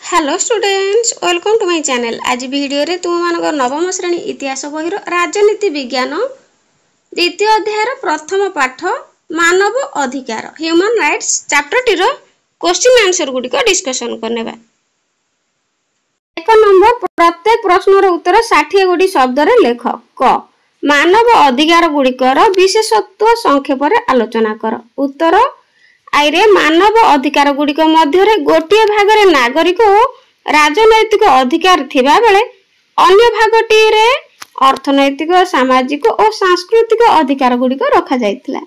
Hello students, welcome to my channel. आज video रे तुम मान नवम श्रेणी इतिहास बही राजनीति विज्ञान द्वितीय अध्याय प्रथम पाठ मानव अधिकार ह्यूमन राइट्स चैप्टर टीर क्वेश्चन आंसर गुडी को डिस्कशन करने। एक नंबर प्रत्येक प्रश्नर उत्तर 60 गुडी शब्द रे लेख। क मानव अधिकार गुडिकर विशेषत्व संक्षेप रे आलोचना कर। उत्तर आईरे मानव अधिकार गुडिक मध्य गोटे भागरे नागरिक और राजनैतिक अधिकार थिबा बेले अन्य भागटी रे अर्थनैतिक सामाजिक और सांस्कृतिक अधिकार गुडिक रखा जायतिला।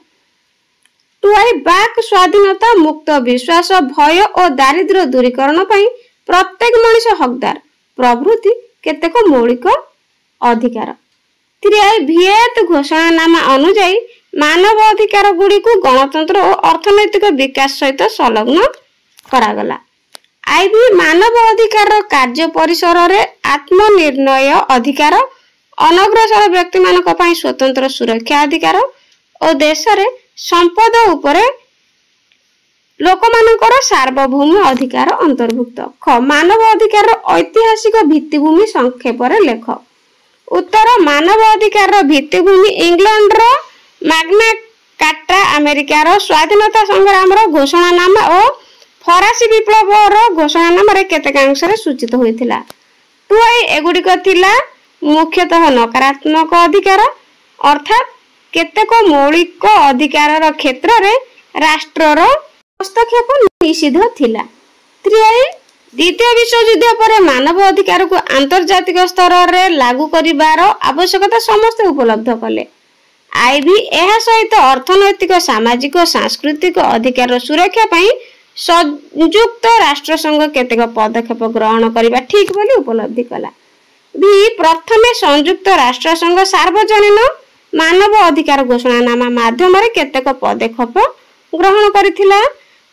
टुआई बाक स्वाधीनता मुक्त विश्वास भय और दारिद्र्य दूरीकरण पई प्रत्येक मनुष्य हकदार प्रभृति केतेक मौलिक अधिकार। त्रिआई भिएत घोषणानामा अनुଯାयी मानव अधिकार गुड़ी को गणतंत्र और अर्थनैतिक विकास सहित संलग्न करागला। आईबी मानव अधिकार कार्य परिसर रे आत्मनिर्णय अधिकार, अनग्रसर व्यक्ति मानक पई स्वतंत्र सुरक्षा अधिकार और देश रे संपद उपरे लोक मानकर सार्वभौम अधिकार अंतर्भुक्त। ख मानव अधिकार ऐतिहासिक भित्तिभूमि संक्षेप रे लेख। उत्तर मानव अधिकार भित्तिभूमि इंग्लैंड रो मैग्ना कार्टा, अमेरिकार स्वाधीनता संग्राम घोषणानामा और फरासी विप्लव घोषणानामा केतेक अंश सूचित होइथिला। टुआई एगुडिक थिला मुख्यतः नकारात्मक अधिकार अर्थात केतेक मौलिक अधिकार क्षेत्र रे राष्ट्रर हस्तक्षेप निषिद्ध थिला। त्रिआई द्वितीय विश्वयुद्ध पर मानव अधिकार को आंतर्जातिक स्तर रे लागू करिवार आवश्यकता समस्त उपलब्ध कले। आईबी एहा सहित अर्थनैतिक सामाजिक और सांस्कृतिक अधिकार सुरक्षा पई संयुक्त राष्ट्र संघ केतेक पदक्षेप ग्रहण करिबा ठीक बोली उपलब्धि कला। बी प्रथमे संयुक्त राष्ट्र संघ सार्वजनीन मानव अधिकार घोषणानामा माध्यम रे केतेक पदक्षेप ग्रहण करिथिला।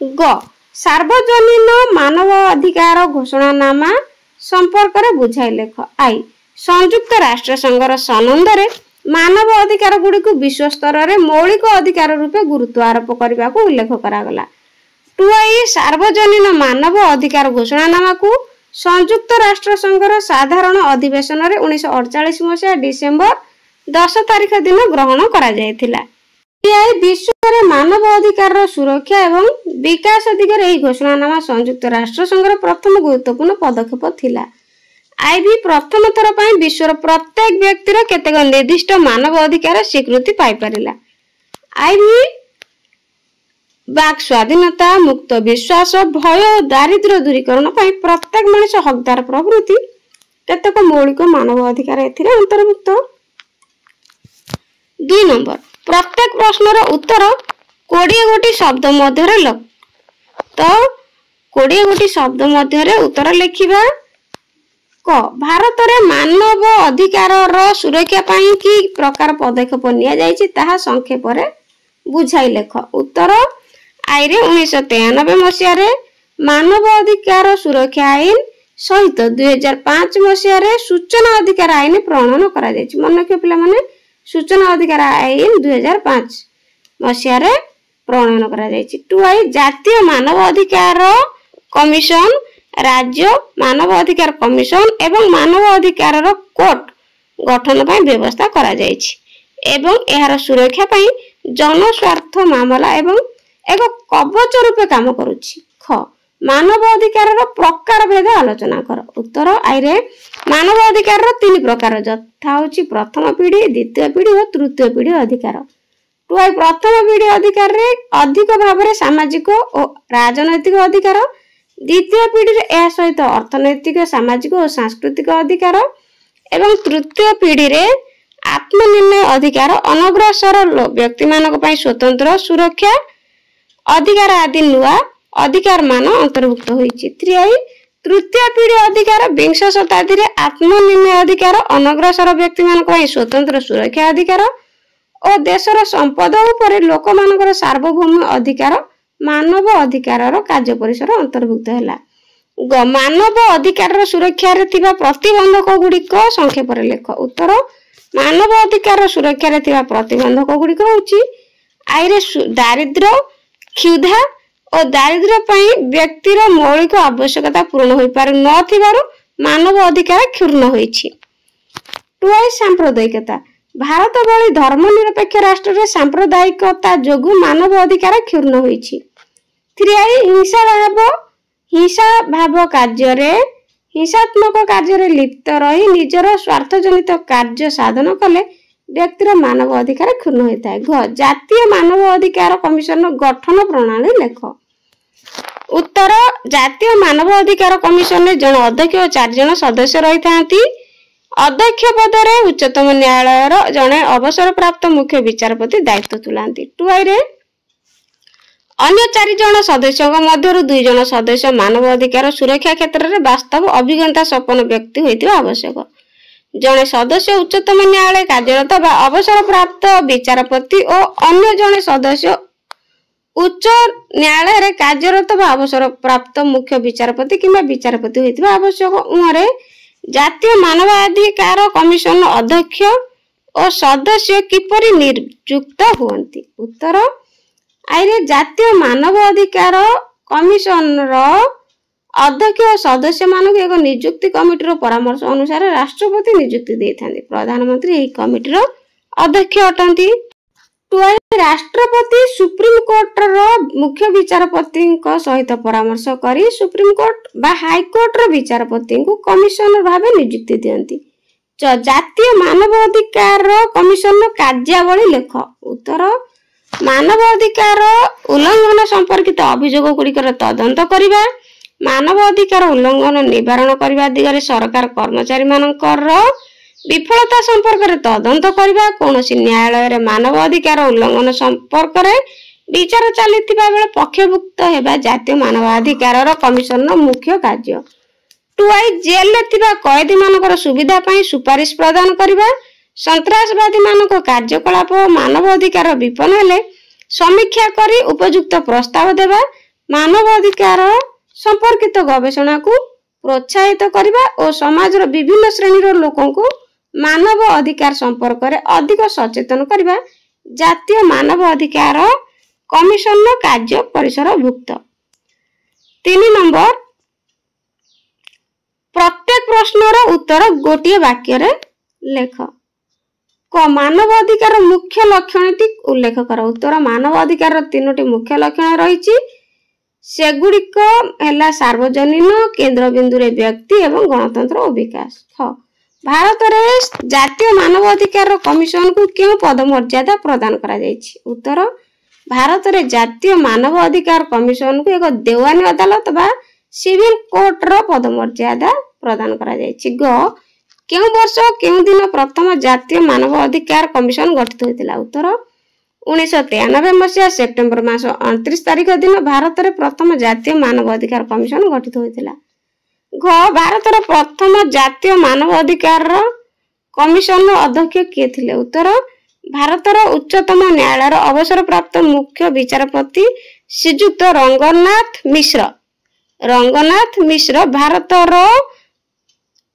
ग सार्वजनीन मानव अधिकार घोषणानामा संपर्क रे बुझाई लेख। आई संयुक्त राष्ट्र संघर सनंद रे मानव अधिकार गुडी को विश्व स्तर रे मौलिक अधिकार रूपे गुरुत्व आरोप करने को उल्लेख करागला। टुआई सार्वजनीन मानव अधिकार घोषणानामा को संयुक्त राष्ट्र संघर साधारण अधिवेशन रे 1948 मसीहा डिसेम्बर 10 तारिख दिन ग्रहण करा जायतिला। टुआई विश्व रे मानव अधिकार सुरक्षा एवं विकास दिगरे एही घोषणानामा संयुक्त राष्ट्र संघर प्रथम गुरुत्वपूर्ण पदक्षेप थिला। आईबी प्रथम थर पई विश्वर प्रत्येक व्यक्तिर केतेक निर्दिष्ट मानव अधिकार स्वीकृति पाई परिला। आईबी बाक स्वाधीनता मुक्त विश्वास भय और दारिद्र्य दूरीकरण पई प्रत्येक मनुष्य हकदार प्रभृति केतेक मौलिक मानव अधिकार एथिरे अंतर्भुक्त। 2 नंबर प्रत्येक प्रश्नर उत्तर 20 गोटी शब्द मध्य रे तो 20 गोटी शब्द मध्य रे उत्तर लिखिबा। क भारत रे मानव अधिकार सुरक्षा पाई की प्रकार पदक्षेप निया जायछि ताहा संक्षेप रे बुझाई लेख। उत्तर आईरे 1993 मसीहा रे मानव अधिकार सुरक्षा आईन सहित 2005 मसीहा रे सूचना अधिकार आईन प्रणयन करा जायछि। मन के पिला माने सूचना अधिकार आईन 2005 मसीहा रे प्रणयन करा जायछि। टुआई जातीय मानव अधिकार कमिशन, राज्य मानव अधिकार कमिशन एवं मानव अधिकार कोर्ट गठन पई व्यवस्था करा जायछि एवं एहार सुरक्षा पई जनस्वार्थ मामला एवं एक कवच रूपे काम करूछि। ख मानव अधिकार प्रकार भेद आलोचना कर। उत्तर आईरे मानव अधिकार 3 प्रकार यथा होछि प्रथम पीढ़ी, द्वितीय पीढ़ी और तृतीय पीढ़ी अधिकार। टुआई प्रथम पीढ़ी अधिकार रे अधिक भाबरे सामाजिक और राजनैतिक अधिकार, द्वितीय पीढ़ी रे एहा सहित अर्थनैतिक सामाजिक और सांस्कृतिक अधिकार एवं तृतीय पीढ़ी रे आत्मनिर्णय अधिकार, अनग्रसर व्यक्ति मानक पई स्वतंत्र सुरक्षा अधिकार आदि नुआ अधिकार मान अंतर्भुक्त होईछि। तृतीय पीढ़ी अधिकार विंश शताब्दी रे आत्मनिर्णय अधिकार, अनग्रसर व्यक्ति मानक पई स्वतंत्र सुरक्षा अधिकार और देशर संपद उपरे लोक मानकर सार्वभौम अधिकार मानव अधिकार कार्य परिसर अंतर्भुक्त हैला। मानव अधिकार सुरक्षा रे थिबा प्रतिबंधक गुडिक संक्षेप रे लेख। उत्तर मानव अधिकार सुरक्षा रे थिबा प्रतिबंधक गुडिक होछि आईरे दारिद्र्य, क्षुधा ଓ ଦାରିଦ୍ର୍ୟ ପାଇଁ ବ୍ୟକ୍ତିର ମୌଳିକ ଆବଶ୍ୟକତା ପୂରଣ ହୋଇପାରୁ ନଥିବାରୁ ମାନବ ଅଧିକାର କ୍ଷୁର୍ଣ୍ଣ ହୋଇଛି। 2 ସାମ୍ପ୍ରଦାୟିକତା। ଭାରତ ଭଳି ଧର୍ମନିରପେକ୍ଷ ରାଷ୍ଟ୍ରରେ ସାମ୍ପ୍ରଦାୟିକତା ଯୋଗୁଁ ମାନବ ଅଧିକାର କ୍ଷୁର୍ଣ୍ଣ ହୋଇଛି। 3 ହିଂସାଭାବ କାର୍ଯ୍ୟରେ ହିଂସାତ୍ମକ କାର୍ଯ୍ୟରେ ଲିପ୍ତ ରହି ନିଜର ସ୍ୱାର୍ଥଜନିତ କାର୍ଯ୍ୟ ସାଧନ କଲେ ବ୍ୟକ୍ତିର ମାନବ ଅଧିକାର କ୍ଷୁର୍ଣ୍ଣ ହୋଇଥାଏ। ଜାତୀୟ ମାନବ ଅଧିକାର କମିଶନର ଗଠନ ପ୍ରଣାଳୀ ଲେଖ। ଉତ୍ତର, ଜାତୀୟ ମାନବ ଅଧିକାର କମିଶନରେ ଜଣେ ଅଧ୍ୟକ୍ଷ ଓ 4 ଜଣ ସଦସ୍ୟ ରହିଥାନ୍ତି। ଅଧ୍ୟକ୍ଷ ପଦରେ ଉଚ୍ଚତମ ନ୍ୟାୟାଳୟର ଜଣେ ଅବସରପ୍ରାପ୍ତ ମୁଖ୍ୟ ବିଚାରପତି ଦାୟିତ୍ୱ ତୁଲାନ୍ତି। 2 ଅନ୍ୟ 4 ଜଣ ସଦସ୍ୟଙ୍କ ମଧ୍ୟରୁ 2 ଜଣ ସଦସ୍ୟ ମାନବ ଅଧିକାର ସୁରକ୍ଷା କ୍ଷେତ୍ରରେ ବାସ୍ତବ ଅଭିଜ୍ଞତା ସମ୍ପନ୍ନ ବ୍ୟକ୍ତି ହୋଇଥିବା ଆବଶ୍ୟକ। ଜଣେ ସଦସ୍ୟ ଉଚ୍ଚତମ ନ୍ୟାୟାଳୟ କାର୍ଯ୍ୟରତ ବା ଅବସରପ୍ରାପ୍ତ ବିଚାରପତି ଓ ଅନ୍ୟ ଜଣେ ସଦସ୍ୟ ଉଚ୍ଚ ନ୍ୟାୟାଳୟରେ କାର୍ଯ୍ୟରତ ବା ଅବସରପ୍ରାପ୍ତ ମୁଖ୍ୟ ବିଚାରପତି କିମ୍ବା ବିଚାରପତି ହୋଇଥିବା ଆବଶ୍ୟକ। ଜାତୀୟ ମାନବାଧିକାର କମିଶନ ଅଧ୍ୟକ୍ଷ ଓ ସଦସ୍ୟ କିପରି ନିଯୁକ୍ତ ହୁଅନ୍ତି? ଉତ୍ତର, ଜାତୀୟ ମାନବ ଅଧିକାର କମିଶନର ଅଧ୍ୟକ୍ଷ ଓ ସଦସ୍ୟମାନଙ୍କୁ ଏକ ନିଯୁକ୍ତି କମିଟିର ପରାମର୍ଶ ଅନୁସାରେ ରାଷ୍ଟ୍ରପତି ନିଯୁକ୍ତି ଦେଇଥାନ୍ତି। ପ୍ରଧାନମନ୍ତ୍ରୀ ଏହି କମିଟିର ଅଧ୍ୟକ୍ଷ ଅଟନ୍ତି। 2 ରାଷ୍ଟ୍ରପତି ସୁପ୍ରିମକୋର୍ଟର ମୁଖ୍ୟ ବିଚାରପତିଙ୍କ ସହିତ ପରାମର୍ଶ କରି ସୁପ୍ରିମକୋର୍ଟ ବା ହାଇକୋର୍ଟର ବିଚାରପତିଙ୍କୁ କମିଶନର ଭାବେ ନିଯୁକ୍ତି ଦିଅନ୍ତି। ଜାତୀୟ ମାନବ ଅଧିକାର କମିଶନର କାର୍ଯ୍ୟାବଳୀ ଲେଖ। ଉତ୍ତର, ମାନବ ଅଧିକାର ଉଲ୍ଲଂଘନ ସମ୍ପର୍କିତ ଅଭିଯୋଗ ଗୁଡ଼ିକର ତଦନ୍ତ କରିବା, ମାନବ ଅଧିକାର ଉଲ୍ଲଂଘନ ନିବାରଣ କରିବା ଦିଗରେ ସରକାର କର୍ମଚାରୀମାନଙ୍କର ବିଫଳତା ସମ୍ପର୍କରେ ତଦନ୍ତ କରିବା, କୌଣସି ନ୍ୟାୟାଳୟରେ ମାନବ ଅଧିକାର ଉଲ୍ଲଂଘନ ସମ୍ପର୍କରେ ବିଚାର ଚାଲିଥିବା ବେଳେ ପକ୍ଷଭୁକ୍ତ ହେବା ଜାତୀୟ ମାନବାଧିକାର କମିଶନର ମୁଖ୍ୟ କାର୍ଯ୍ୟ। 2 ଜେଲରେ ଥିବା କଏଦୀମାନଙ୍କର ସୁବିଧା ପାଇଁ ସୁପାରିଶ ପ୍ରଦାନ କରିବା, ସନ୍ତ୍ରାସବାଦୀମାନଙ୍କ କାର୍ଯ୍ୟକଳାପ ଓ ମାନବ ଅଧିକାର ବିପନ୍ନ ହେଲେ ସମୀକ୍ଷା କରି ଉପଯୁକ୍ତ ପ୍ରସ୍ତାବ ଦେବା, ମାନବ ଅଧିକାର ସମ୍ପର୍କିତ ଗବେଷଣାକୁ ପ୍ରୋତ୍ସାହିତ କରିବା ଓ ସମାଜର ବିଭିନ୍ନ ଶ୍ରେଣୀର ଲୋକଙ୍କୁ ମାନବ ଅଧିକାର ସମ୍ପର୍କରେ ଅଧିକ ସଚେତନ କରିବା ଜାତୀୟ ମାନବ ଅଧିକାର କମିଶନର କାର୍ଯ୍ୟ ପରିସରଭୁକ୍ତ। 3 ପ୍ରତ୍ୟେକ ପ୍ରଶ୍ନର ଉତ୍ତର ଗୋଟିଏ ବାକ୍ୟରେ ଲେଖ। ମାନବ ଅଧିକାର ମୁଖ୍ୟ ଲକ୍ଷଣଟି ଉଲ୍ଲେଖ କର। ଉତ୍ତର, ମାନବ ଅଧିକାରର 3ଟି ମୁଖ୍ୟ ଲକ୍ଷଣ ରହିଛି। ସେଗୁଡ଼ିକ ହେଲା ସାର୍ବଜନୀନ, କେନ୍ଦ୍ରବିନ୍ଦୁରେ ବ୍ୟକ୍ତି ଏବଂ ଗଣତନ୍ତ୍ର ଓ ବିକାଶ। ଭାରତରେ ଜାତୀୟ ମାନବ ଅଧିକାର କମିଶନକୁ କେଉଁ ପଦମର୍ଯ୍ୟାଦା ପ୍ରଦାନ କରାଯାଇଛି? ଉତ୍ତର, ଭାରତରେ ଜାତୀୟ ମାନବ ଅଧିକାର କମିଶନକୁ ଏକ ଦେୱାନୀ ଅଦାଲତ ବା ସିଭିଲ କୋର୍ଟର ପଦମର୍ଯ୍ୟାଦା ପ୍ରଦାନ କରାଯାଇଛି। କେଉଁ ବର୍ଷ କେଉଁ ଦିନ ପ୍ରଥମ ଜାତୀୟ ମାନବ ଅଧିକାର କମିଶନ ଗଠିତ ହୋଇଥିଲା? ଉତ୍ତର, 1993 ମସିହା ସେପ୍ଟେମ୍ବର ମାସ 29 ତାରିଖ ଦିନ ଭାରତରେ ପ୍ରଥମ ଜାତୀୟ ମାନବ ଅଧିକାର କମିଶନ ଗଠିତ ହୋଇଥିଲା। ଭାରତର ପ୍ରଥମ ଜାତୀୟ ମାନବ ଅଧିକାର କମିଶନର ଅଧ୍ୟକ୍ଷ କିଏ ଥିଲେ? ଉତ୍ତର, ଭାରତର ଉଚ୍ଚତମ ନ୍ୟାୟାଳୟର ଅବସରପ୍ରାପ୍ତ ମୁଖ୍ୟ ବିଚାରପତି ଶ୍ରୀଯୁକ୍ତ ରଙ୍ଗନାଥ ମିଶ୍ର। ଭାରତର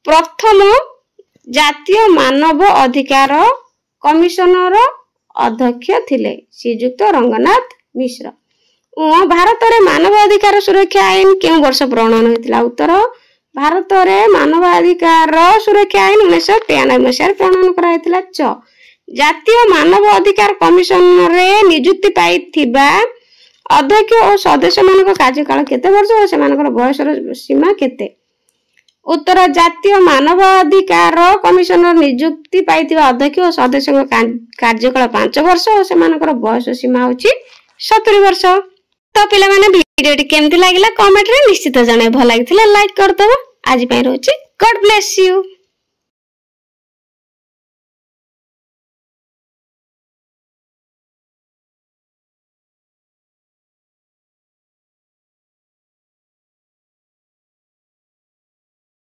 ପ୍ରଥମ ଜାତୀୟ ମାନବ ଅଧିକାର କମିଶନର ଅଧ୍ୟକ୍ଷ ଥିଲେ ଶ୍ରୀଯୁକ୍ତ ରଙ୍ଗନାଥ ମିଶ୍ର। ଭାରତରେ ମାନବ ଅଧିକାର ସୁରକ୍ଷା ଆଇନ କେଉଁ ବର୍ଷ ପ୍ରଣୟନ ହୋଇଥିଲା? ଉତ୍ତର, ଭାରତରେ ମାନବାଧିକାର ସୁରକ୍ଷା ଆଇନ 1993 ମସିହାରେ ପ୍ରଣୟନ କରାଯାଇଥିଲା। ଜାତୀୟ ମାନବ ଅଧିକାର କମିଶନରେ ନିଯୁକ୍ତି ପାଇଥିବା ଅଧ୍ୟକ୍ଷ ଓ ସଦସ୍ୟମାନଙ୍କ କାର୍ଯ୍ୟକାଳ କେତେ ବର୍ଷ ଓ ସେମାନଙ୍କର ବୟସର ସୀମା କେତେ? ଉତ୍ତର, ଜାତୀୟ ମାନବାଧିକାର କମିଶନର ନିଯୁକ୍ତି ପାଇଥିବା ଅଧ୍ୟକ୍ଷ ଓ ସଦସ୍ୟଙ୍କ କାର୍ଯ୍ୟକାଳ 5 ବର୍ଷ ଓ ସେମାନଙ୍କର ବୟସ ସୀମା ହେଉଛି 70 ବର୍ଷ। ତ ପିଲାମାନେ, ଭିଡିଓଟି କେମିତି ଲାଗିଲା କମେଣ୍ଟରେ ନିଶ୍ଚିତ ଜଣାଇବ। ଭଲ ଲାଗିଥିଲା ଲାଇକ୍ କରିଦେବ। ଆଜି ପାଇଁ ରହୁଛି। ଗଡ୍ ବ୍ଲେସ୍ ୟୁ।